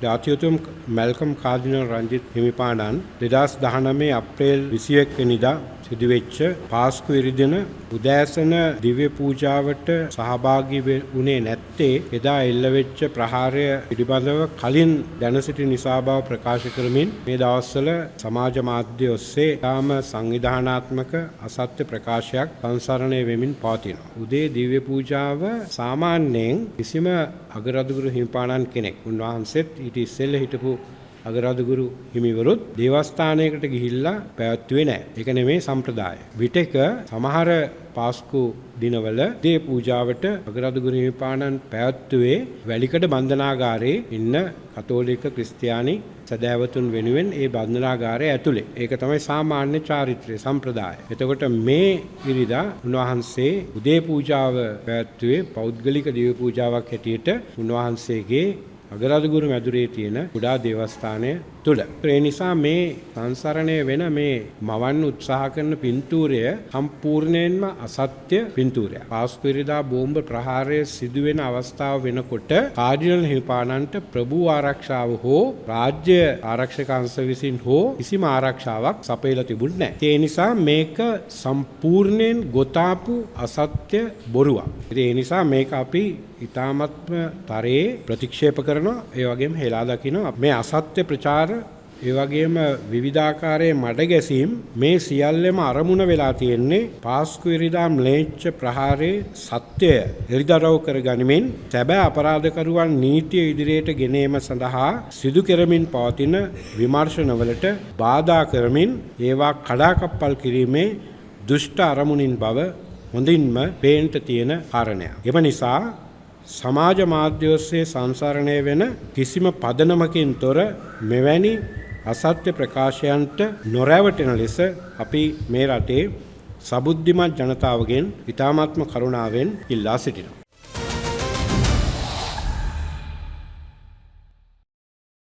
ජාතියතුම් Malcolm කාදිනල් Ranjith හිමිපාණන් 2019 අප්‍රේල් 21 වෙනිදා සිදුවෙච්ච පාස්කු ඉරිදින උදෑසන දිව්‍ය පූජාවට සහභාගී වුණේ නැත්තේ එදා එල්ලවෙච්ච ප්‍රහාරය පිළිබඳව කලින් දැන සිටි නිසා බව ප්‍රකාශ කරමින් මේ දවස්වල සමාජ මාධ්‍ය ඔස්සේ තාම සංවිධානාත්මක අසත්‍ය ප්‍රකාශයක් සංසරණය වෙමින් පවතිනවා. උදේ දිව්‍ය පූජාව සාමාන්‍යයෙන් කිසිම අගරදුගුරු හිමිපාණන් කෙනෙක් උන්වහන්සේත් ඊට ඉස්සෙල්ලා හිටපු අගරදුගුරු හිමිවරුත් දේවස්ථානයකට ගිහිල්ලා පැවැත්වුවේ නැහැ. ඒක නෙමෙයි සම්ප්‍රදාය. විටක සමහර පාස්කු දිනවල දේ පූජාවට අගරදුගුරු හිමිපාණන් පැවැත්වුවේ වැලිකඩ බන්ධනාගාරයේ ඉන්න කතෝලික ක්‍රිස්තියානි සදහැවතුන් වෙනුවෙන් ඒ බන්ධනාගාරය ඇතුලේ. ඒක තමයි සාමාන්‍ය චාරිත්‍රය සම්ප්‍රදාය. එතකොට මේ ඉරිදා උන්වහන්සේ උදේ පූජාව පැවැත්වුවේ පෞද්ගලික දිව්‍ය පූජාවක් හැටියට උන්වහන්සේගේ අගරදුගුරු මැදුරේ තියෙන කුඩා දේවස්ථානය තුල. ඒ නිසා මේ සංසරණය වෙන මේ මවන්න උත්සාහ කරන පින්තූරය සම්පූර්ණයෙන්ම අසත්‍ය පින්තූරයක්. පාස්කු ඉරිදා බෝම්බ ප්‍රහාරය සිදුවෙන අවස්ථාව වෙනකොට කාඩිනල් හිමිපාණන්ට ප්‍රභූ ආරක්ෂාව හෝ රාජ්‍ය ආරක්ෂක අංශ විසින් හෝ කිසිම ආරක්ෂාවක් සපයලා තිබුණේ නැහැ. ඒ නිසා මේක සම්පූර්ණයෙන් ගොතාපු අසත්‍ය බොරුවක්. ඒ නිසා මේක අපි ඉතාමත්ම තරයේ ප්‍රතික්ෂේප කරනවා. ඒ වගේම හෙලා දකිනවා. මේ අසත්‍ය ප්‍රචාර ඒ වගේම විවිධාකාරයේ මඩ ගැසීම් මේ සියල්ලම අරමුණ වෙලා තියෙන්නේ පාස්කු ඉරිදා ම්ලේච්ඡ ප්‍රහාරයේ සත්‍යය එළිදරව් කර ගනිමින් සැබෑ අපරාධකරුවන් නීතිය ඉදිරියට ගෙනීම සඳහා සිදු කෙරමින් පවතින විමර්ශනවලට බාධා කරමින් ඒවා කඩාකප්පල් කිරීමේ දුෂ්ට අරමුණින් බව හොඳින්ම පේන්ට තියෙන කාරණයක්. එම නිසා සමාජ මාධ්‍ය ඔස්සේ සංසරණය වෙන කිසිම පදනමකින් තොර මෙවැනි අසත්‍ය ප්‍රකාශයන්ට නොරැවටෙන ලෙස අපි මේ රටේ සබුද්ධිමත් ජනතාවගෙන් ඉතාමත්ම කරුණාවෙන් ඉල්ලා සිටිනවා.